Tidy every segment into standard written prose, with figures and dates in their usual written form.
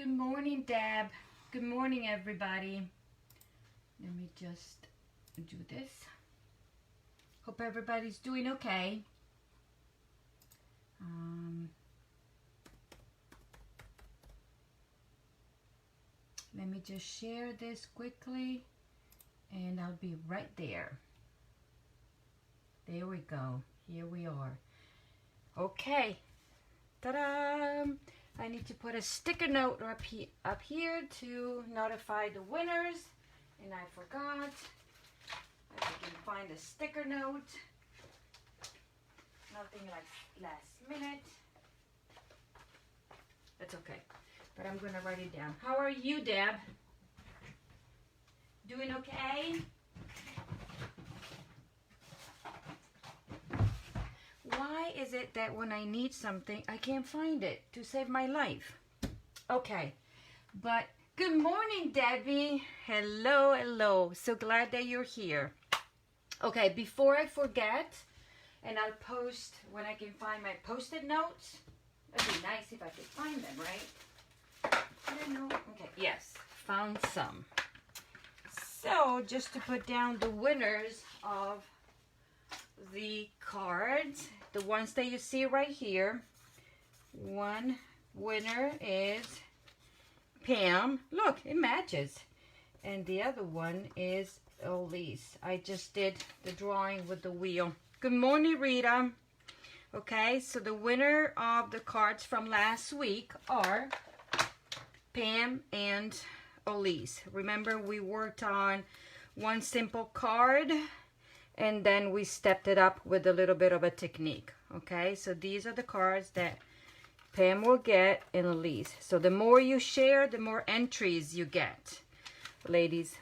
Good morning, Deb. Good morning, everybody. Let me just do this. Hope everybody's doing okay. Let me just share this quickly and I'll be right there. There we go. Here we are. Okay. Ta-da! I need to put a sticker note up here to notify the winners, and I forgot. I can find a sticker note. Nothing like last minute. That's okay, but I'm gonna write it down. How are you, Deb? Doing okay? Why is it that when I need something, I can't find it to save my life? Okay, but good morning, Debbie. Hello, hello. So glad that you're here. Okay, before I forget, and I'll post when I can find my post-it notes. That'd be nice if I could find them, right? I don't know. Okay, yes, found some. So just to put down the winners of the cards, the ones that you see right here. One winner is Pam. Look, it matches. And the other one is Elise. I just did the drawing with the wheel. Good morning, Rita. Okay, so the winner of the cards from last week are Pam and Elise. Remember, we worked on one simple card and then we stepped it up with a little bit of a technique. Okay, so these are the cards that Pam will get and Elise. So the more you share, the more entries you get, ladies.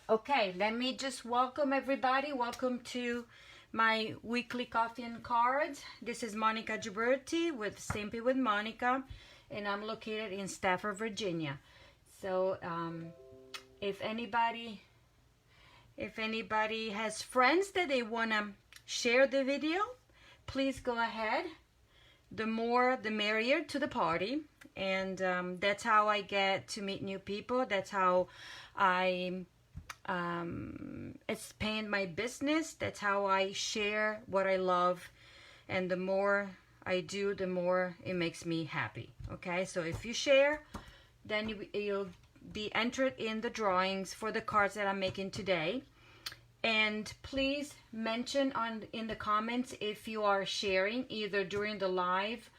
Okay, let me just welcome everybody. Welcome to my weekly coffee and cards. This is Monica Gibberti with Simply with Monica, and I'm located in Stafford, Virginia. So if anybody has friends that they want to share the video, please go ahead. The more the merrier to the party. And that's how I get to meet new people. That's how I expand my business. That's how I share what I love. And the more I do, the more it makes me happy. Okay, so if you share, then you'll be entered in the drawings for the cards that I'm making today. And please mention in the comments if you are sharing either during the live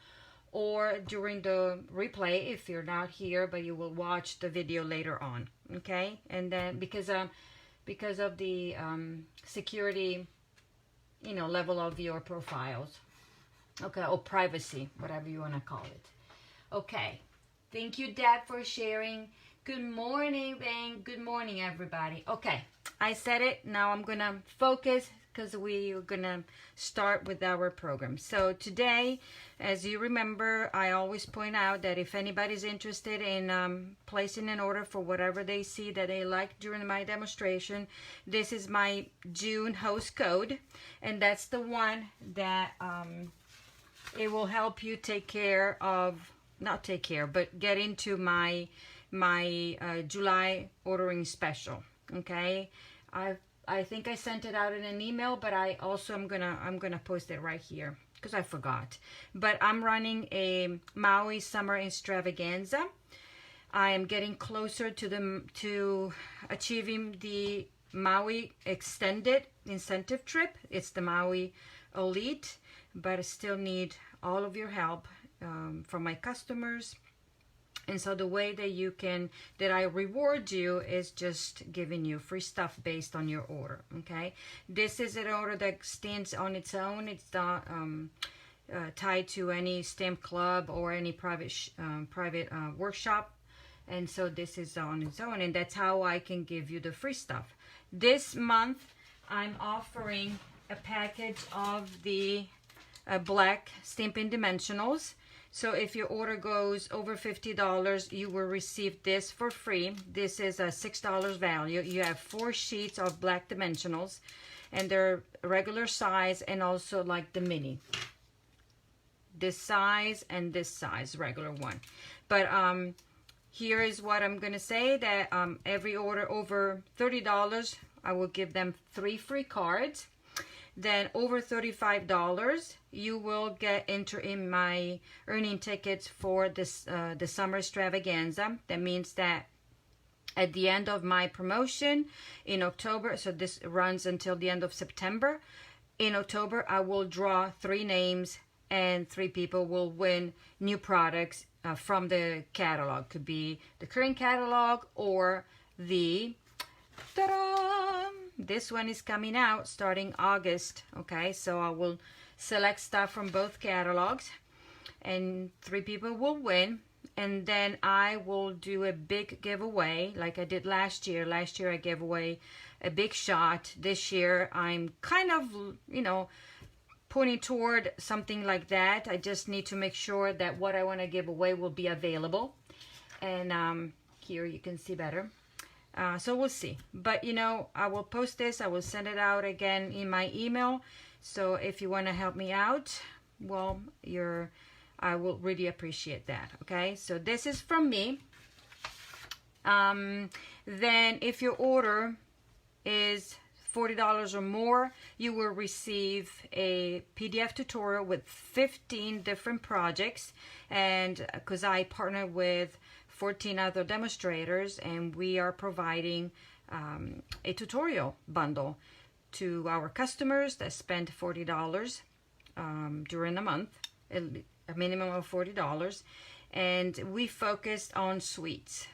or during the replay if you're not here but you will watch the video later on. Okay, and then because of the security, you know, level of your profiles, okay, or privacy, whatever you want to call it. Okay, thank you, Dad, for sharing. Good morning, Bang. Good morning, everybody. Okay, I said it. Now I'm gonna focus because we are gonna start with our program. So today, as you remember, I always point out that if anybody's interested in placing an order for whatever they see that they like during my demonstration, this is my June host code, and that's the one that it will help you take care of, not take care, but get into my July ordering special. Okay, I think I sent it out in an email, but I also I'm gonna post it right here because I forgot. But I'm running a Maui summer extravaganza. I am getting closer to achieving the Maui extended incentive trip. It's the Maui Elite, but I still need all of your help from my customers. And so the way that I reward you is just giving you free stuff based on your order. Okay, this is an order that stands on its own. It's not tied to any stamp club or any private workshop, and so this is on its own, and that's how I can give you the free stuff. This month I'm offering a package of the black stamping dimensionals. So if your order goes over $50, you will receive this for free. This is a $6 value. You have 4 sheets of black dimensionals, and they're regular size and also like the mini. This size and this size, regular one. But here is what I'm gonna say, that every order over $30, I will give them 3 free cards. Then over $35, you will get enter in my earning tickets for this the summer extravaganza. That means that at the end of my promotion in October, so this runs until the end of September. In October, I will draw 3 names, and 3 people will win new products from the catalog. Could be the current catalog or the ta-da! This one is coming out starting August. Okay, so I will select stuff from both catalogs, and 3 people will win. And then I will do a big giveaway like I did last year. Last year I gave away a big shot. This year I'm kind of, you know, pointing toward something like that. I just need to make sure that what I want to give away will be available. And here you can see better. So we'll see. But, you know, I will post this. I will send it out again in my email. So if you want to help me out, well, I will really appreciate that. Okay, so this is from me. Then if your order is $40 or more, you will receive a PDF tutorial with 15 different projects. And because I partner with 14 other demonstrators, and we are providing a tutorial bundle to our customers that spend $40 during the month, a minimum of $40. And we focused on sweets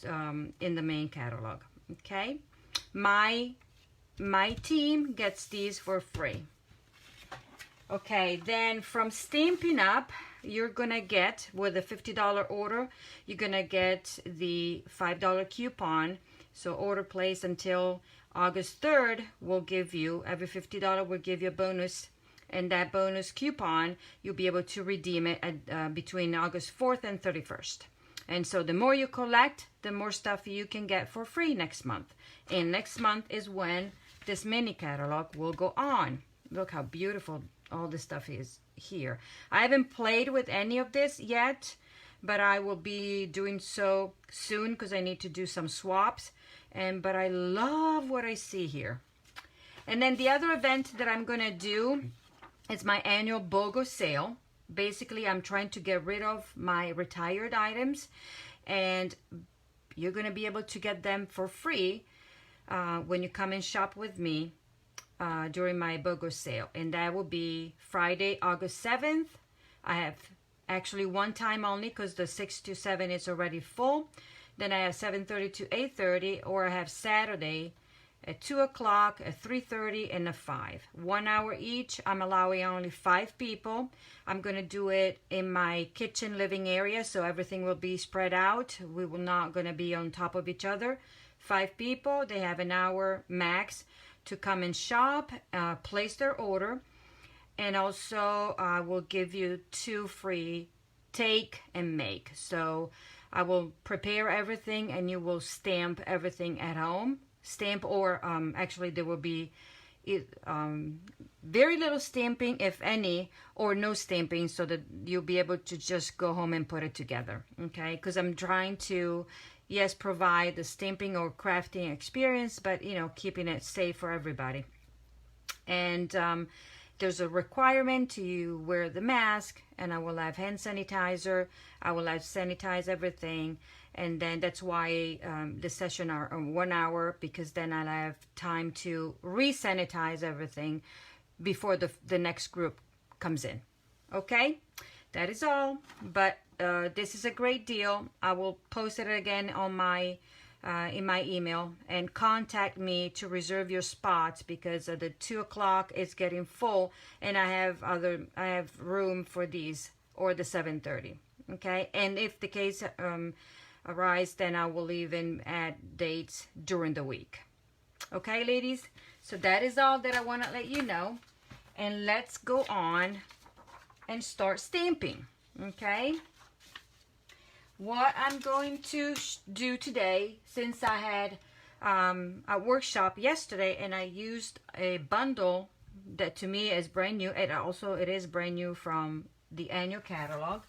in the main catalog. Okay, my team gets these for free. Okay, then from Stampin' Up, you're gonna get, with a $50 order, you're gonna get the $5 coupon. So order placed until August 3rd will give you, every $50 will give you a bonus, and that bonus coupon, you'll be able to redeem it at, between August 4th and 31st. And so the more you collect, the more stuff you can get for free next month. And next month is when this mini catalog will go on. Look how beautiful all this stuff is here. I haven't played with any of this yet, but I will be doing so soon because I need to do some swaps. But I love what I see here. And then the other event that I'm gonna do is my annual BOGO sale. Basically, I'm trying to get rid of my retired items, and you're gonna be able to get them for free when you come and shop with me during my BOGO sale. And that will be Friday, August 7th. I have actually one time only because the 6 to 7 is already full. Then I have 7:30 to 8:30, or I have Saturday at 2 o'clock, at 3:30, and at 5. 1 hour each. I'm allowing only 5 people. I'm going to do it in my kitchen living area, so everything will be spread out. We will not going to be on top of each other. 5 people. They have an hour max to come and shop, place their order, and also I will give you 2 free take and make. So I will prepare everything, and you will stamp everything at home. Stamp, or actually there will be very little stamping, if any, or no stamping, so that you'll be able to just go home and put it together. Okay, because I'm trying to, yes, provide the stamping or crafting experience, but you know, keeping it safe for everybody. And there's a requirement to wear the mask, and I will have hand sanitizer. I will have sanitize everything. And then that's why the session are 1 hour, because then I'll have time to re-sanitize everything before the next group comes in. Okay, that is all. But this is a great deal. I will post it again on my in my email, and contact me to reserve your spots, because the 2 o'clock is getting full, and I have room for these, or the 7:30. Okay, and if the case arise, then I will even add dates during the week. Okay, ladies, so that is all that I want to let you know, and let's go on and start stamping. Okay, what I'm going to do today, since I had a workshop yesterday and I used a bundle that to me is brand new, it is brand new from the annual catalog,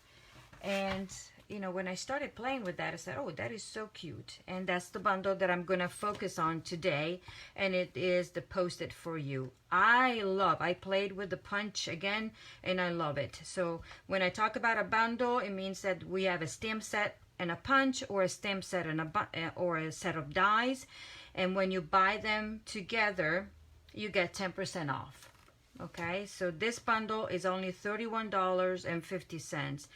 and you know, when I started playing with that, I said, oh, that is so cute. And that's the bundle that I'm going to focus on today. And it is the Post-it For You. I played with the punch again, and I love it. So when I talk about a bundle, it means that we have a stamp set and a punch, or a stamp set and or a set of dies. And when you buy them together, you get 10% off. Okay, so this bundle is only $31.50,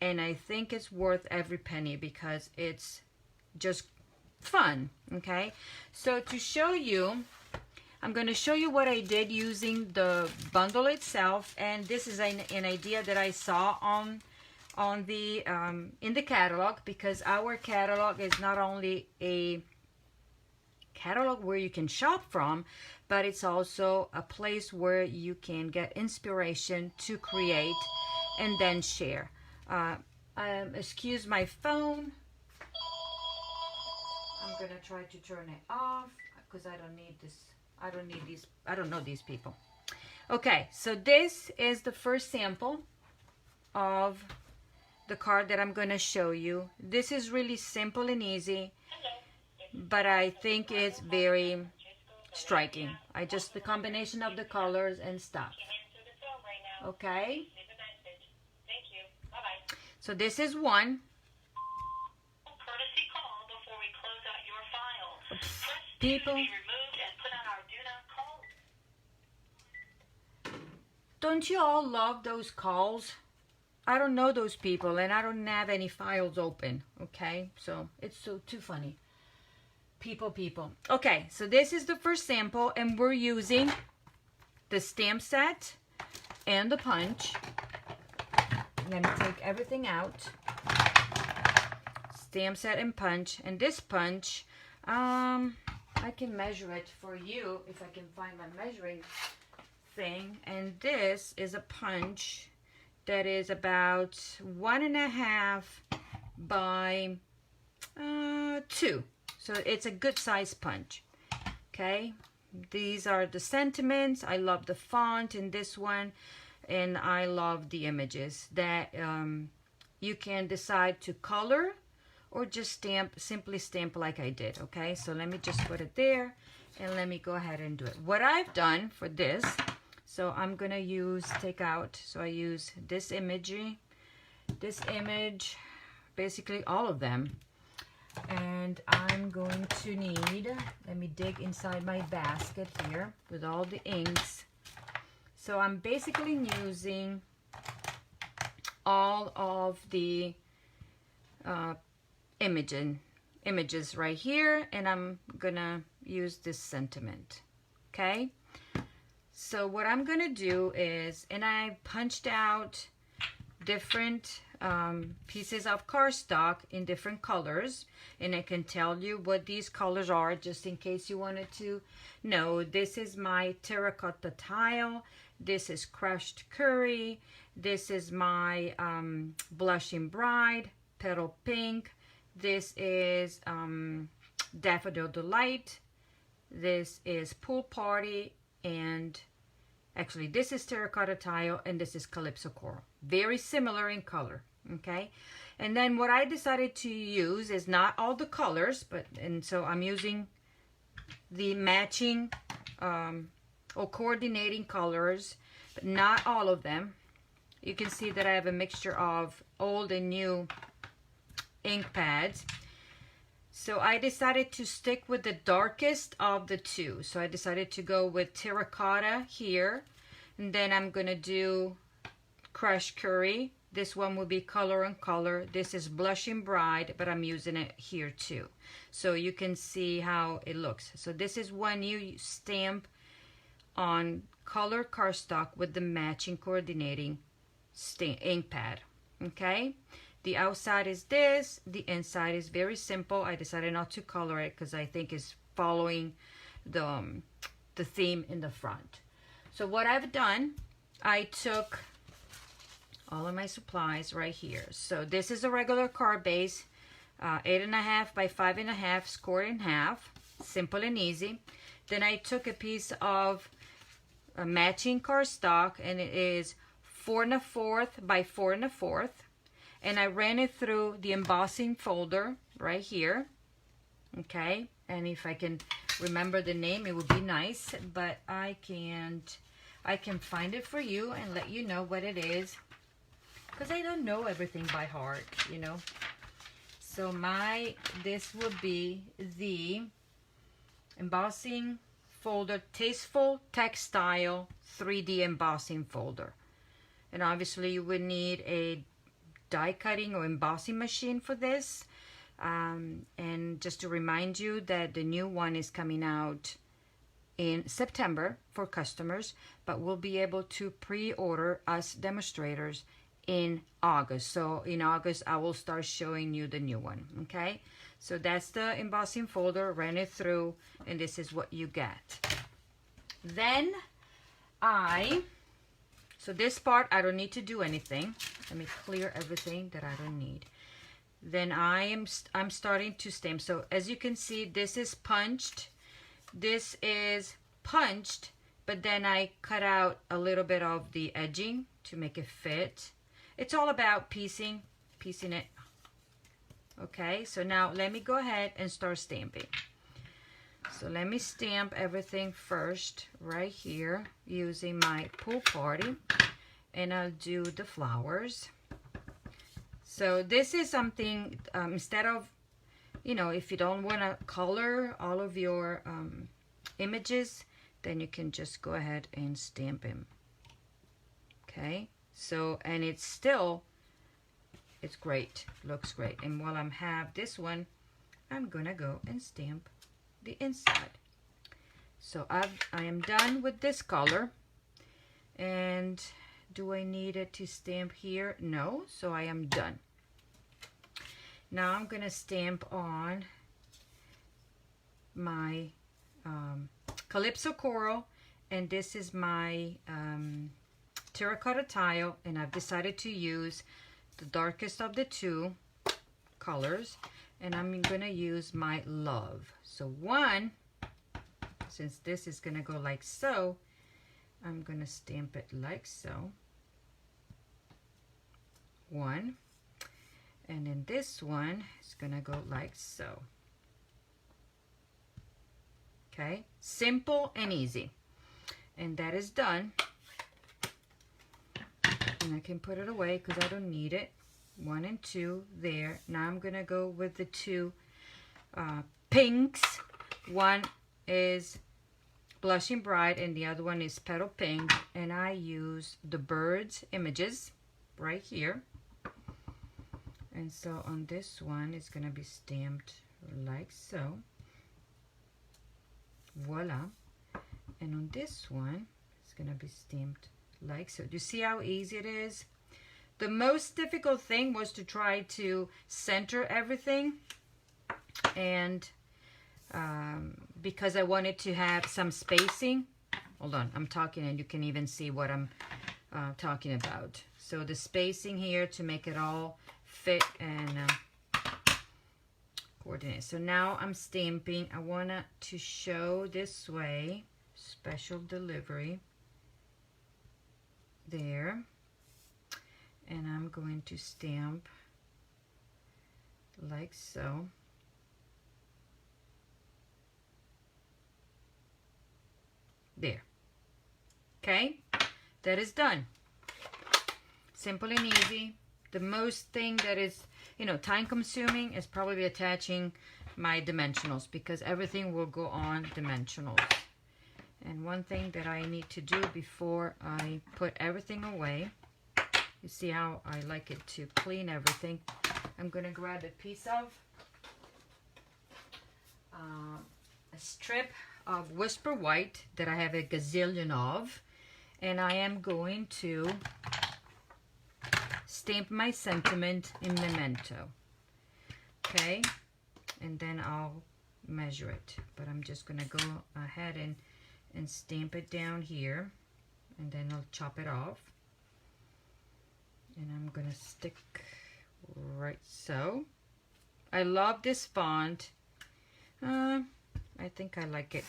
and I think it's worth every penny because it's just fun. Okay, so to show you, I'm going to show you what I did using the bundle itself, and this is an idea that I saw on the in the catalog, because our catalog is not only a catalog where you can shop from, but it's also a place where you can get inspiration to create and then share. Excuse my phone. I'm gonna try to turn it off because I don't need this. I don't need these. I don't know these people. Okay, so this is the first sample of the card that I'm gonna show you. This is really simple and easy, but I think it's very striking. The combination of the colors and stuff. Okay. So this is one. People, don't you all love those calls? I don't know those people, and I don't have any files open. Okay, so it's too funny. People. Okay, so this is the first sample, and we're using the stamp set and the punch. Let me take everything out. Stamp set and punch. And this punch, I can measure it for you if I can find my measuring thing. And this is a punch that is about 1.5 by 2. So it's a good size punch. Okay, these are the sentiments. I love the font in this one, and I love the images that you can decide to color or just simply stamp like I did. Okay, so let me just put it there, and let me go ahead and do it. What I've done for this, so I'm gonna take out, so I use this image, basically all of them. And I'm going to need, let me dig inside my basket here with all the inks. So I'm basically using all of the images right here, and I'm gonna use this sentiment. Okay, so what I'm gonna do is, and I punched out different pieces of cardstock in different colors, and I can tell you what these colors are just in case you wanted to know. This is my terracotta tile, this is crushed curry, this is my blushing bride, petal pink, this is daffodil delight, this is pool party, and actually this is terracotta tile, and this is calypso coral. Very similar in color. Okay, and then what I decided to use is not all the colors, and so I'm using the matching or coordinating colors, but not all of them. You can see that I have a mixture of old and new ink pads. So I decided to stick with the darkest of the two. So I decided to go with terracotta here, and then I'm gonna do crushed curry. This one will be color on color. This is blushing bride, but I'm using it here too, so you can see how it looks. So this is when you stamp on color cardstock with the matching coordinating ink pad. Okay, the outside is this, the inside is very simple. I decided not to color it because I think it's following the theme in the front. So what I've done, I took all of my supplies right here. So this is a regular card base, 8.5 by 5.5, scored in half, simple and easy. Then I took a piece of matching cardstock, and it is 4 1/4 by 4 1/4, and I ran it through the embossing folder right here. Okay, and if I can remember the name, it would be nice, but I can't. I can find it for you and let you know what it is, because I don't know everything by heart, you know. So this would be the embossing folder, Tasteful Textile 3D embossing folder. And obviously you would need a die cutting or embossing machine for this. And just to remind you that the new one is coming out in September for customers, but we'll be able to pre-order us demonstrators in August. So in August I will start showing you the new one. Okay, so that's the embossing folder, ran it through, and this is what you get. Then so this part I don't need to do anything. Let me clear everything that I don't need. Then I'm starting to stamp. So as you can see, this is punched, this is punched, but then I cut out a little bit of the edging to make it fit. It's all about piecing it. Okay, so now let me go ahead and start stamping. So let me stamp everything first right here using my pool party, and I'll do the flowers. So this is something, instead of, you know, if you don't want to color all of your images, then you can just go ahead and stamp them. Okay, so, and it's great, looks great. And while I have this one, I'm gonna go and stamp the inside. So I am done with this color. And do I need it to stamp here? No, so I am done. Now I'm gonna stamp on my Calypso Coral, and this is my terracotta tile, and I've decided to use the darkest of the two colors, and I'm gonna use my Love. So one, since this is gonna go like so, I'm gonna stamp it like so. One, and then this one is gonna go like so. Okay, simple and easy. And that is done. And I can put it away because I don't need it. 1 and 2 there. Now I'm gonna go with the two pinks. One is Blushing Bright and the other one is Petal Pink, and I use the birds images right here. And so on this one it's gonna be stamped like so. Voila. And on this one it's gonna be stamped like so. Do you see how easy it is? The most difficult thing was to try to center everything, and because I wanted to have some spacing. Hold on, I'm talking and you can even see what I'm talking about. So the spacing here to make it all fit and coordinate. So now I'm stamping. I want to show this way, special delivery there, and I'm going to stamp like so. There. Okay, that is done. Simple and easy. The most thing that is, you know, time consuming is probably attaching my dimensionals, because everything will go on dimensionals. And one thing that I need to do before I put everything away, you see how I like it to clean everything. I'm gonna grab a piece of a strip of Whisper White that I have a gazillion of, and I am going to stamp my sentiment in Memento. Okay, and then I'll measure it, but I'm just gonna go ahead and stamp it down here, and then I'll chop it off, and I'm gonna stick right so. I love this font. I think I like it.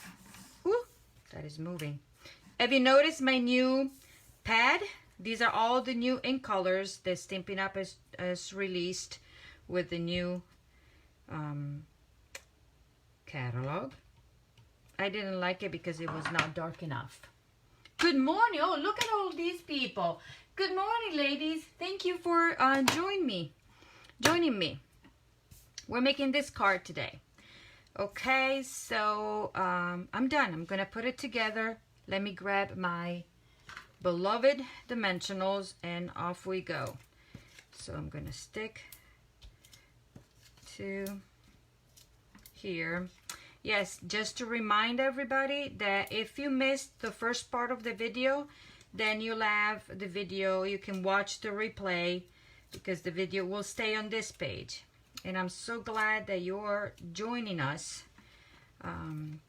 Woo, that is moving. Have you noticed my new pad These are all the new ink colors that Stampin' Up! has released with the new catalog. I didn't like it because it was not dark enough. Good morning. Oh, look at all these people. Good morning, ladies. Thank you for joining me. We're making this card today. Okay, so I'm done. I'm going to put it together. Let me grab my beloved dimensionals and off we go. So I'm going to stick to here. Yes, just to remind everybody that if you missed the first part of the video, then you'll have the video. You can watch the replay because the video will stay on this page. And I'm so glad that you're joining us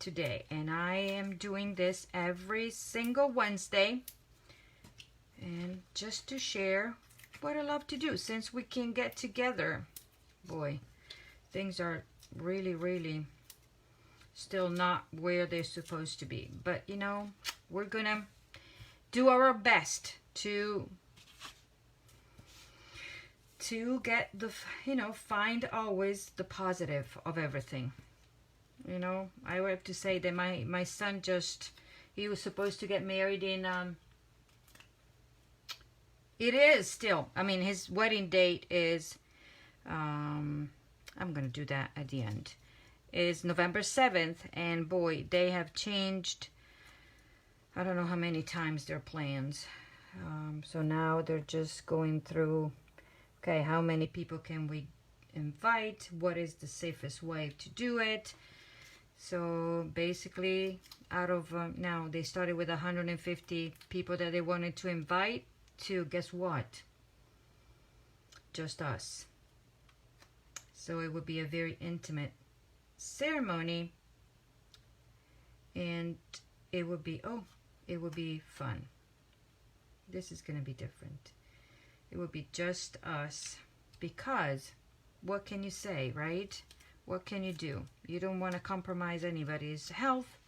today. And I am doing this every single Wednesday. And just to share what I love to do since we can get together. Boy, things are really, really still not where they're supposed to be. But, you know, we're going to do our best to get the, you know, find always the positive of everything. You know, I have to say that my son he was supposed to get married in, it is still, I mean, his wedding date is, I'm going to do that at the end, is November 7th. And boy, they have changed, I don't know how many times their plans. So now they're just going through, okay, how many people can we invite? What is the safest way to do it? So basically, out of, now they started with 150 people that they wanted to invite to, guess what? Just us. So it would be a very intimate ceremony. And it would be, it would be fun. This is going to be different. It would be just us, because what can you say, right? What can you do? You don't want to compromise anybody's health.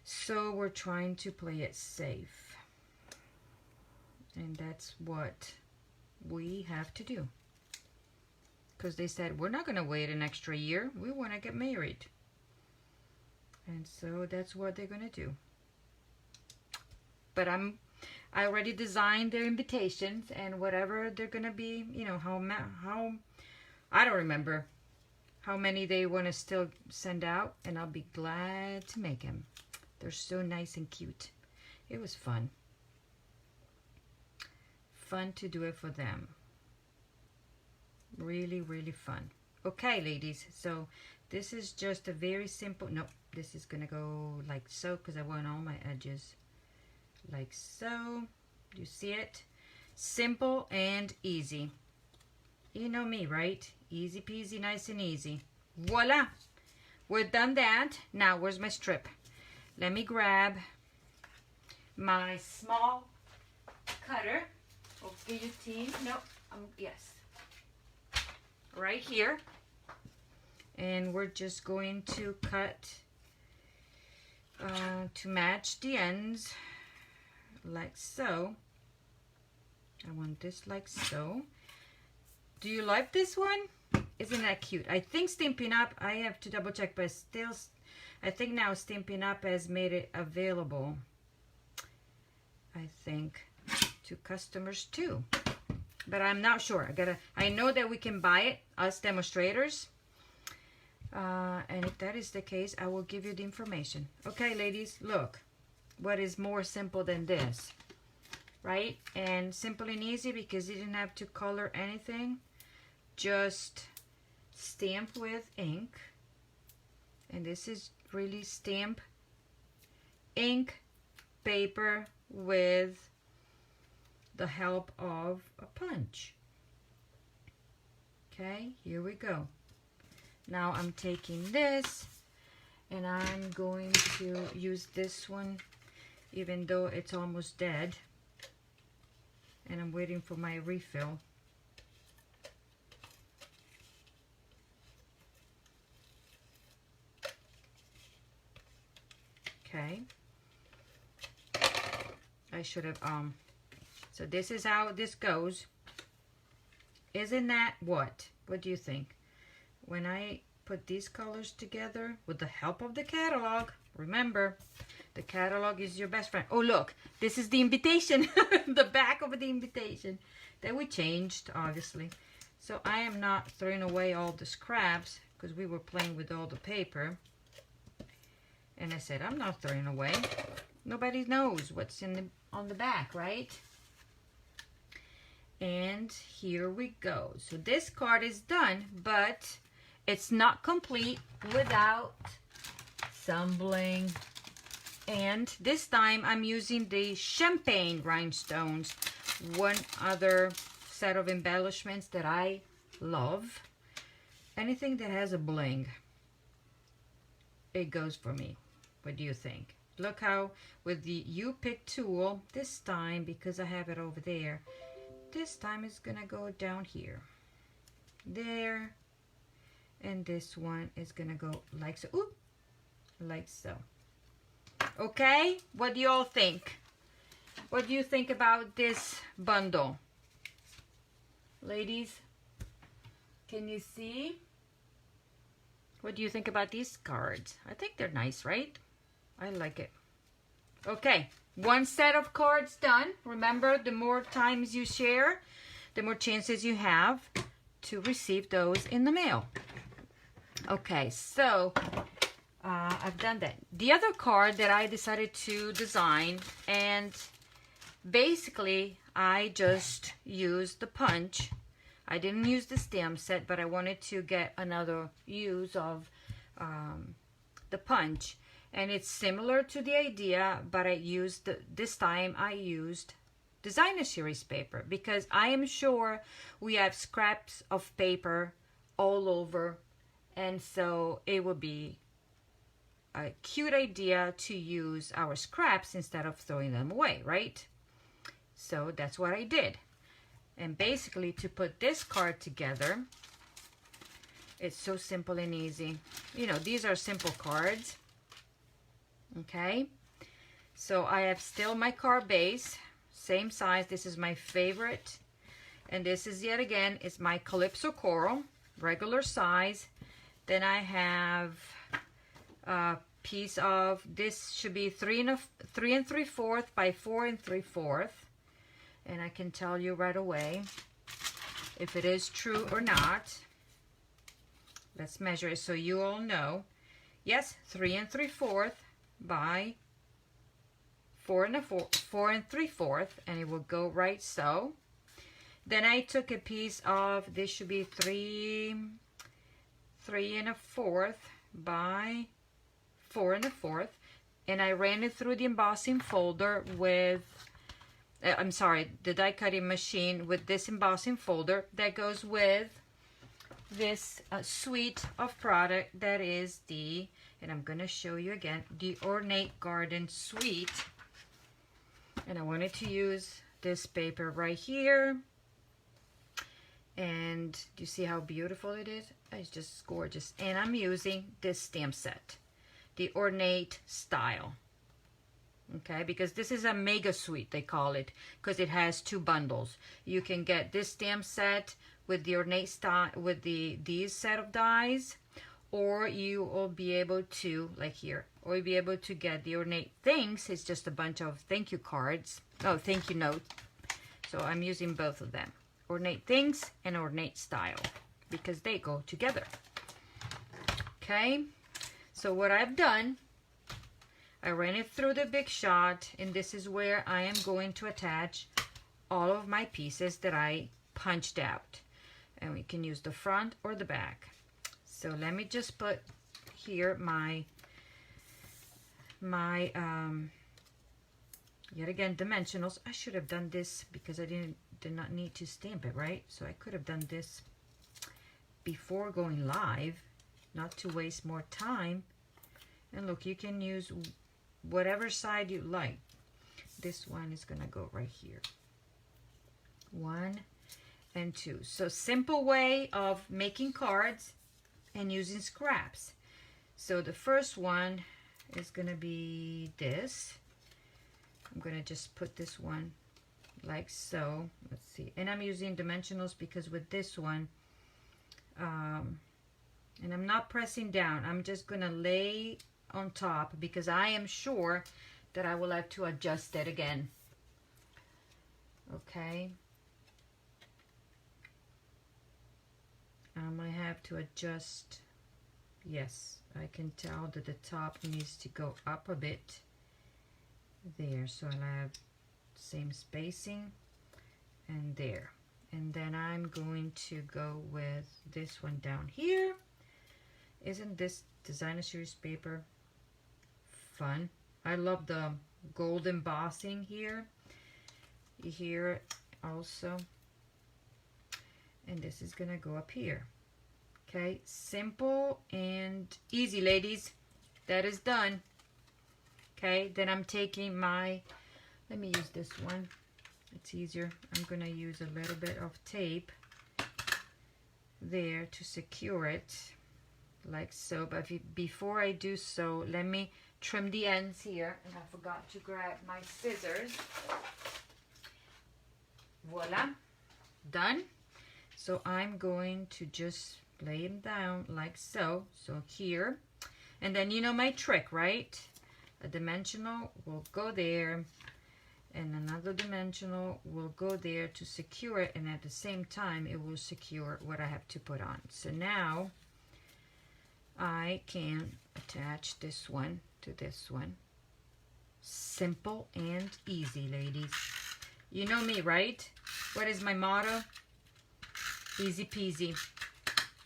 So we're trying to play it safe. And that's what we have to do. Because they said, we're not going to wait an extra year. We want to get married. And so that's what they're going to do. But I already designed their invitations and whatever they're going to be, you know, how I don't remember how many they want to still send out, and I'll be glad to make them. They're so nice and cute. It was fun. Fun to do it for them. Really, really fun. Okay, ladies, so this is just a very simple, no, this is going to go like so because I want all my edges. Like so. You see it? Simple and easy. You know me, right? Easy peasy, nice and easy. Voila! We're done that. Now, where's my strip? Let me grab my small cutter or guillotine. No, yes. Right here. And we're just going to cut to match the ends. Like so. I want this like so. Do you like this one? Isn't that cute? I think Stampin' Up, I have to double check, but still, I think now Stampin' Up has made it available, I think, to customers too. But I'm not sure. I know that we can buy it, us demonstrators. And if that is the case, I will give you the information. Okay, ladies, look. What is more simple than this, right? And simple and easy because you didn't have to color anything. Just stamp with ink. And this is really stamp ink paper with the help of a punch. Okay, here we go. Now I'm taking this and I'm going to use this one, even though it's almost dead, and I'm waiting for my refill. Okay. I should have So this is how this goes. Isn't that what? What do you think? When I put these colors together with the help of the catalog, remember, the catalog is your best friend. Oh, look, this is the invitation, the back of the invitation that we changed, obviously. So I am not throwing away all the scraps because we were playing with all the paper. And I said, I'm not throwing away. Nobody knows what's on the back, right? And here we go. So this card is done, but it's not complete without some bling. And this time I'm using the champagne rhinestones, one other set of embellishments that I love. Anything that has a bling, it goes for me. What do you think? Look how with the U-pick tool, this time, because I have it over there, this time it's gonna go down here, there, and this one is gonna go like so. Oop, like so. Okay, what do you all think? What do you think about this bundle? Ladies, can you see? What do you think about these cards? I think they're nice, right? I like it. Okay, one set of cards done. Remember, the more times you share, the more chances you have to receive those in the mail. Okay, so I've done that. The other card that I decided to design, and basically I just used the punch. I didn't use the stamp set, but I wanted to get another use of the punch. And it's similar to the idea, but this time I used designer series paper because I am sure we have scraps of paper all over, and so it would be a cute idea to use our scraps instead of throwing them away, right? So that's what I did. And basically, to put this card together, it's so simple and easy. You know, these are simple cards. Okay, so I have still my card base, same size. This is my favorite, and this is yet again is my Calypso Coral, regular size. Then I have a piece of, this should be 3 3/4 by 4 3/4, and I can tell you right away if it is true or not. Let's measure it so you all know. Yes, 3 3/4 by 4 3/4, and it will go right so. Then I took a piece of, this should be 3 1/4 by 4 1/4, and I ran it through the embossing folder with I'm sorry, the die cutting machine with this embossing folder that goes with this suite of product that is the, and I'm going to show you again, the Ornate Garden Suite. And I wanted to use this paper right here. And do you see how beautiful it is? It's just gorgeous. And I'm using this stamp set, the Ornate Style. Okay, because this is a mega suite, they call it, because it has 2 bundles. You can get this stamp set with the Ornate Style, with these set of dies, or you will be able to, like here, or you'll be able to get the Ornate Things. It's just a bunch of thank you cards. Oh, thank you notes. So I'm using both of them, Ornate Things and Ornate Style, because they go together. Okay, so what I've done, I ran it through the Big Shot, and this is where I am going to attach all of my pieces that I punched out. And we can use the front or the back. So let me just put here my yet again dimensionals. I should have done this because I did not need to stamp it, right? So I could have done this before going live, not to waste more time. And look, you can use whatever side you like. This one is gonna go right here. 1 and 2. So simple way of making cards and using scraps. So the first one is gonna be this. I'm gonna just put this one like so. Let's see, and I'm using dimensionals because with this one, and I'm not pressing down, I'm just gonna lay on top because I am sure that I will have to adjust it again. Okay, I might have to adjust. Yes, I can tell that the top needs to go up a bit there, so I'll have same spacing and there. And then I'm going to go with this one down here. Isn't this designer series paper fun? I love the gold embossing here also, and this is gonna go up here. Okay, simple and easy, ladies. That is done. Okay, then I'm taking my, let me use this one, it's easier. I'm gonna use a little bit of tape there to secure it, like so. But before I do so, let me trim the ends here, and I forgot to grab my scissors. Voila, done. So I'm going to just lay them down like so. So here, and then you know my trick, right? A dimensional will go there, and another dimensional will go there to secure it, and at the same time it will secure what I have to put on. So now I can attach this one to this one. Simple and easy, ladies. You know me, right? What is my motto? Easy peasy.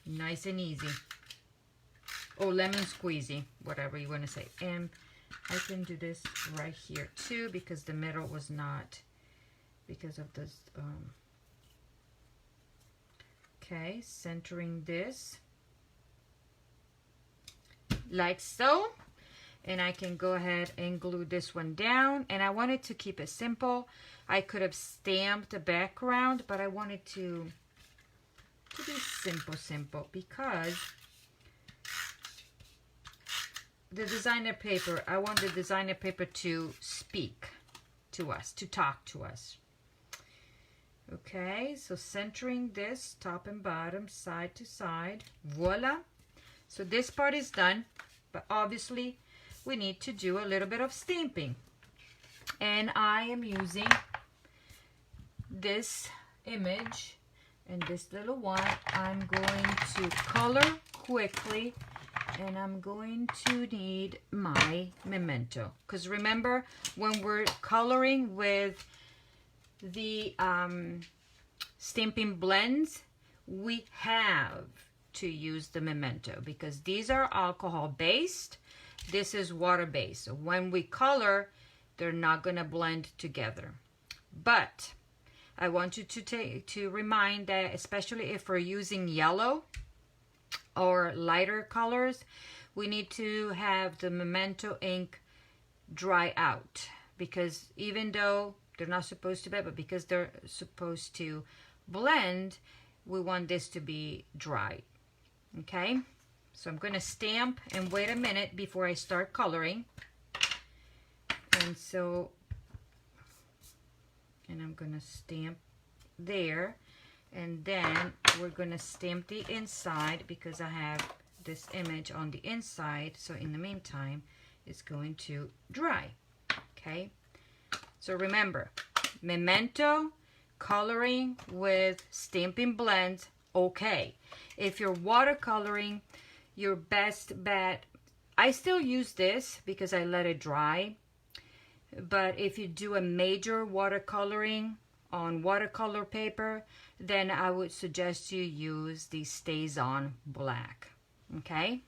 Nice and easy. Oh, lemon squeezy, whatever you want to say. And I can do this right here too, because the middle was not, because of this. Okay, centering this like so. And I can go ahead and glue this one down. And I wanted to keep it simple. I could have stamped the background, but I wanted to be simple, because the designer paper, I want the designer paper to speak to us, to talk to us. Okay, so centering this top and bottom, side to side. Voila. So this part is done, but obviously we need to do a little bit of stamping. And I am using this image and this little one. I'm going to color quickly, and I'm going to need my memento. Because remember, when we're coloring with the stamping blends, we have to use the memento because these are alcohol based. This is water based. So when we color, they're not going to blend together. But I want you to remind that, especially if we're using yellow or lighter colors, we need to have the memento ink dry out, because even though they're not supposed to be, but because they're supposed to blend, we want this to be dry. Okay, so I'm going to stamp and wait a minute before I start coloring. And so, and I'm going to stamp there, and then we're going to stamp the inside because I have this image on the inside. So in the meantime, it's going to dry. Okay, so remember, memento, coloring with stamping blends, okay. If you're watercoloring, your best bet, I still use this because I let it dry. But if you do a major watercoloring on watercolor paper, then I would suggest you use the Stays On Black. Okay?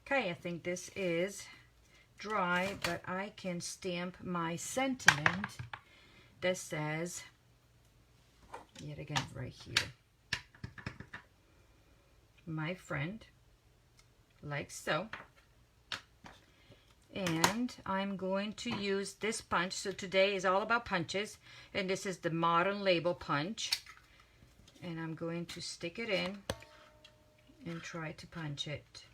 Okay, I think this is dry, but I can stamp my sentiment that says, yet again, right here, my friend, like so. And I'm going to use this punch. So today is all about punches, and this is the Modern Label punch. And I'm going to stick it in and try to punch it.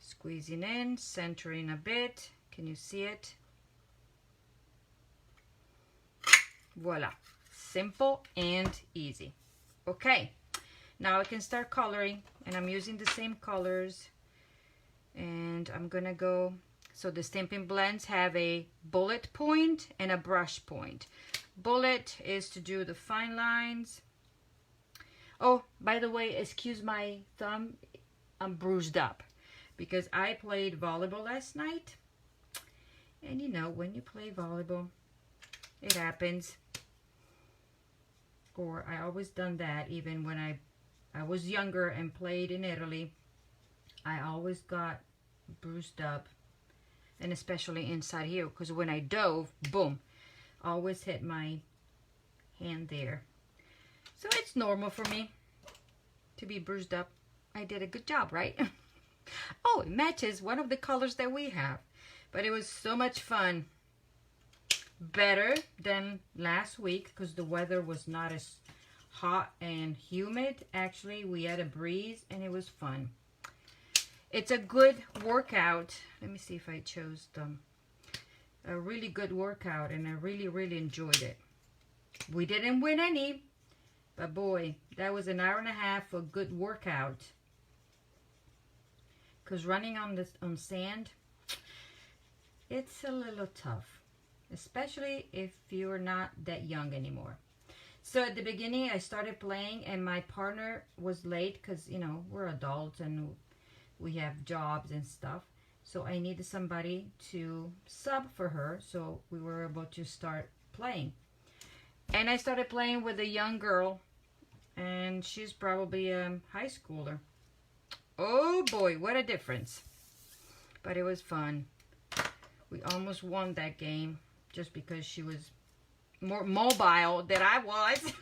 Squeezing in, centering a bit. Can you see it? Voila. Simple and easy. Okay. Now I can start coloring, and I'm using the same colors. And I'm gonna go, so the Stampin' Blends have a bullet point and a brush point. Bullet is to do the fine lines. Oh, by the way, excuse my thumb, I'm bruised up because I played volleyball last night. And you know, when you play volleyball, it happens. Or I always done that even when I was younger and played in Italy. I always got bruised up, and especially inside here, because when I dove, boom, always hit my hand there. So it's normal for me to be bruised up. I did a good job, right? Oh, it matches one of the colors that we have. But it was so much fun. Better than last week because the weather was not as hot and humid. Actually, we had a breeze and it was fun. It's a good workout. Let me see if I chose a really good workout, and I really enjoyed it. We didn't win any, but boy, that was an hour and a half of good workout. Because running on sand, it's a little tough, especially if you're not that young anymore. So at the beginning, I started playing, and my partner was late because, you know, we're adults and we have jobs and stuff. So I needed somebody to sub for her, so we were able to start playing. And I started playing with a young girl, and she's probably a high schooler. Oh boy, what a difference. But it was fun. We almost won that game just because she was more mobile than I was.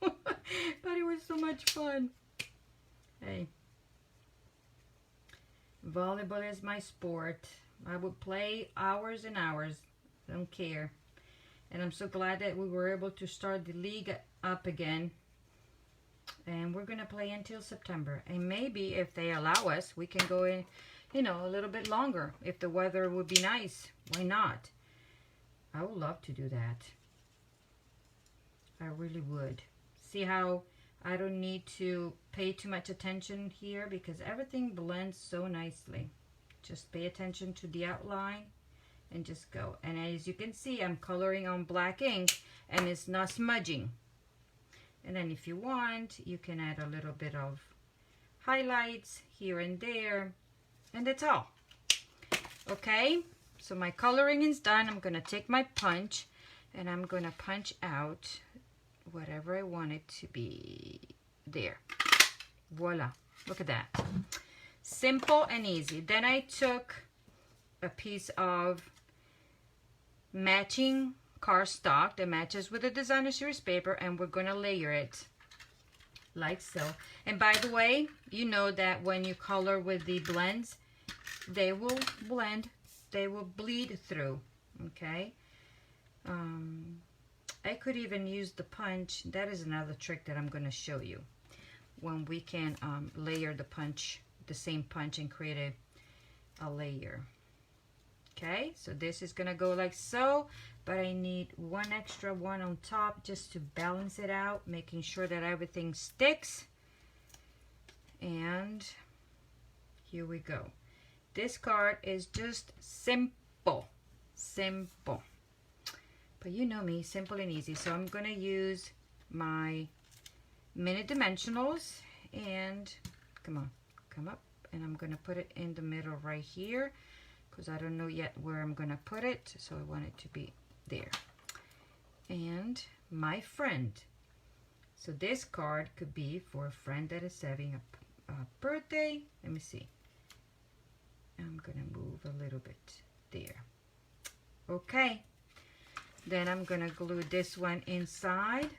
But it was so much fun. Hey. Volleyball is my sport. I would play hours and hours. Don't care. And I'm so glad that we were able to start the league up again. And we're going to play until September. And maybe if they allow us, we can go in, you know, a little bit longer. If the weather would be nice, why not? I would love to do that. I really would. See how I don't need to pay too much attention here because everything blends so nicely. Just pay attention to the outline and just go. And as you can see, I'm coloring on black ink and it's not smudging. And then if you want, you can add a little bit of highlights here and there. And that's all. Okay, so my coloring is done. I'm going to take my punch and I'm going to punch out whatever I want it to be. There. Voila. Look at that. Simple and easy. Then I took a piece of matching cardstock that matches with the designer series paper, and we're going to layer it like so. And by the way, you know that when you color with the blends, they will blend, they will bleed through. Okay. I could even use the punch. That is another trick that I'm going to show you when we can layer the punch, the same punch, and create a layer. Okay, so this is going to go like so, but I need one extra one on top just to balance it out, making sure that everything sticks. And here we go. This card is just simple. Simple. But you know me, simple and easy. So I'm going to use my mini dimensionals and come on, come up. And I'm going to put it in the middle right here because I don't know yet where I'm going to put it. So I want it to be there. And my friend. So this card could be for a friend that is having a birthday. Let me see. I'm going to move a little bit there. Okay. Then I'm going to glue this one inside.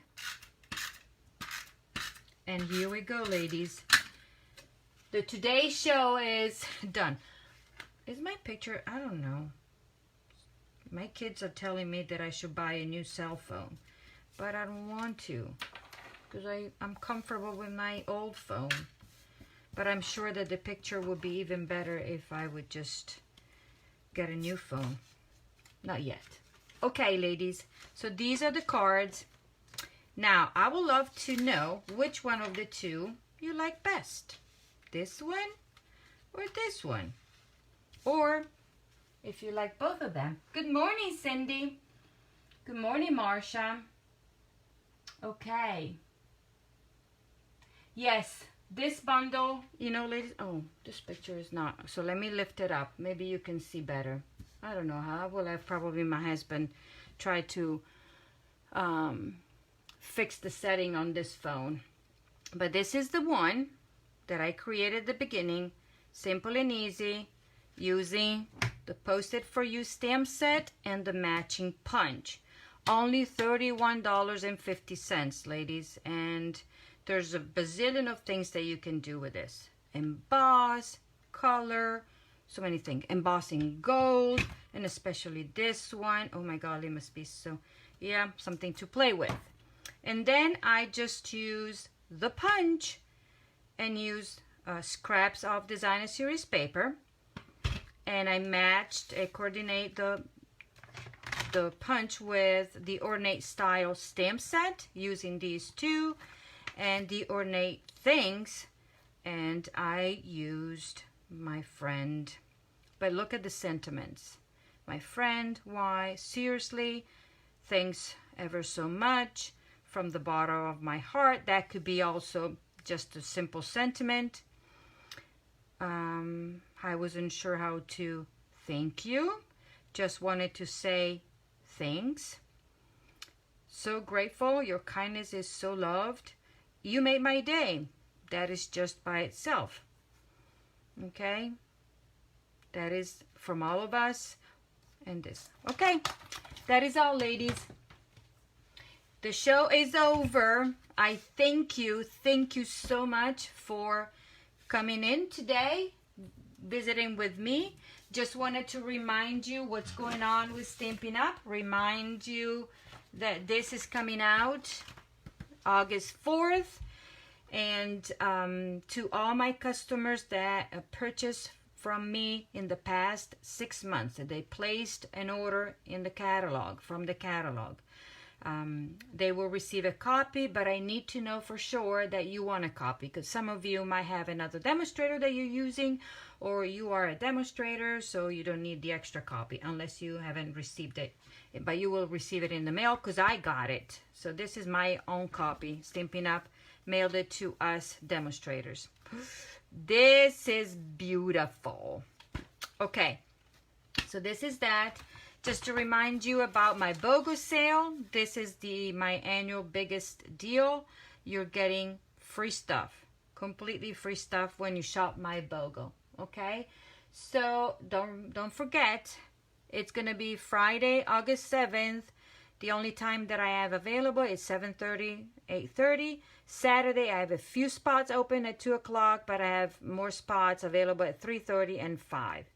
And here we go, ladies. The Today Show is done. Is my picture? I don't know. My kids are telling me that I should buy a new cell phone. But I don't want to. Because I'm comfortable with my old phone. But I'm sure that the picture would be even better if I would just get a new phone. Not yet. Okay, ladies, so these are the cards. Now, I would love to know which one of the two you like best. This one or this one? Or if you like both of them. Good morning, Cindy. Good morning, Marsha. Okay. Yes, this bundle, you know, ladies. Oh, this picture is not. So let me lift it up. Maybe you can see better. I don't know how. Will have probably my husband try to fix the setting on this phone. But this is the one that I created at the beginning. Simple and easy, using the Post-it For You stamp set and the matching punch. Only $31.50, ladies. And there's a bazillion of things that you can do with this. Emboss, color, so many things. Embossing gold, and especially this one. Oh my God, it must be so, yeah, something to play with. And then I just use the punch and use scraps of designer series paper, and I coordinate the punch with the Ornate Style stamp set using these two and the Ornate Things, and I used my friend. But look at the sentiments. My friend, why? Seriously, thanks ever so much from the bottom of my heart. That could be also just a simple sentiment. I wasn't sure how to thank you. Just wanted to say thanks. So grateful. Your kindness is so loved. You made my day. That is just by itself. Okay? That is from all of us. And this. Okay. That is all, ladies. The show is over. I thank you so much for coming in today, visiting with me. Just wanted to remind you what's going on with Stampin' Up. Remind you that this is coming out August 4th. And to all my customers that purchased from me in the past 6 months, that they placed an order in the catalog, from the catalog. They will receive a copy, but I need to know for sure that you want a copy, because some of you might have another demonstrator that you're using, or you are a demonstrator, so you don't need the extra copy unless you haven't received it. But you will receive it in the mail because I got it. So this is my own copy. Stampin' Up mailed it to us demonstrators. This is beautiful. Okay, so this is that. Just to remind you about my BOGO sale, this is my annual biggest deal. You're getting free stuff, completely free stuff when you shop my BOGO, okay? So don't forget, it's going to be Friday, August 7th. The only time that I have available is 7:30, 8:30. Saturday, I have a few spots open at 2 o'clock, but I have more spots available at 3:30 and 5.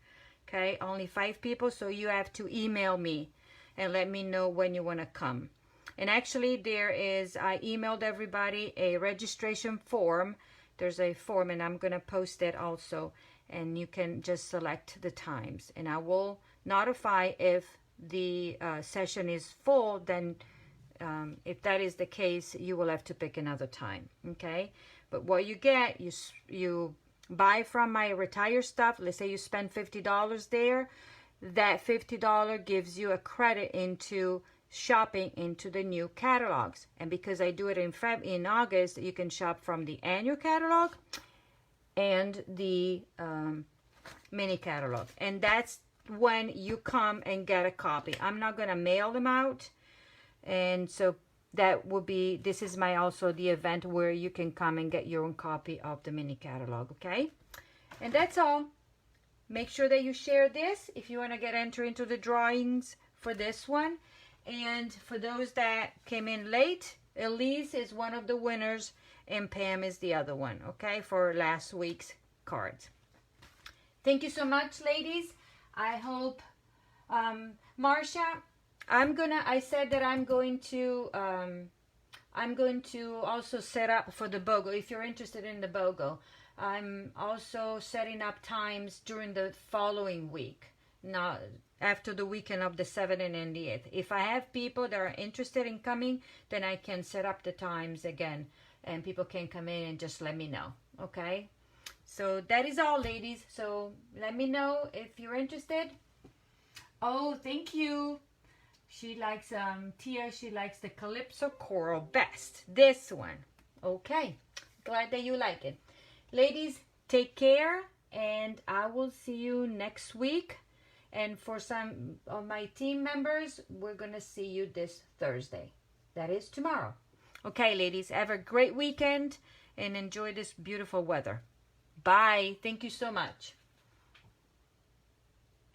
Okay, only 5 people, so you have to email me and let me know when you want to come. And actually, I emailed everybody a registration form. There's a form, and I'm going to post it also. And you can just select the times. And I will notify if the session is full, then if that is the case, you will have to pick another time. Okay, but what you get, you buy from my retire stuff. Let's say you spend $50 there. That $50 gives you a credit into shopping into the new catalogs. And because I do it in August, you can shop from the annual catalog and the mini catalog. And that's when you come and get a copy. I'm not going to mail them out. And so that will be, this is also the event where you can come and get your own copy of the mini catalog, okay? And that's all. Make sure that you share this if you want to get entered into the drawings for this one. And for those that came in late, Elise is one of the winners and Pam is the other one, okay, for last week's cards. Thank you so much, ladies. I hope, Marsha, I said that I'm going to also set up for the BOGO. If you're interested in the BOGO, I'm also setting up times during the following week. Now, after the weekend of the 7th and the 8th. If I have people that are interested in coming, then I can set up the times again and people can come in and just let me know. Okay, so that is all, ladies. So let me know if you're interested. Oh, thank you. She likes Tia, she likes the Calypso Coral best, this one. Okay, glad that you like it. Ladies, take care, and I will see you next week. And for some of my team members, we're gonna see you this Thursday. That is tomorrow. Okay, ladies, have a great weekend and enjoy this beautiful weather. Bye. Thank you so much.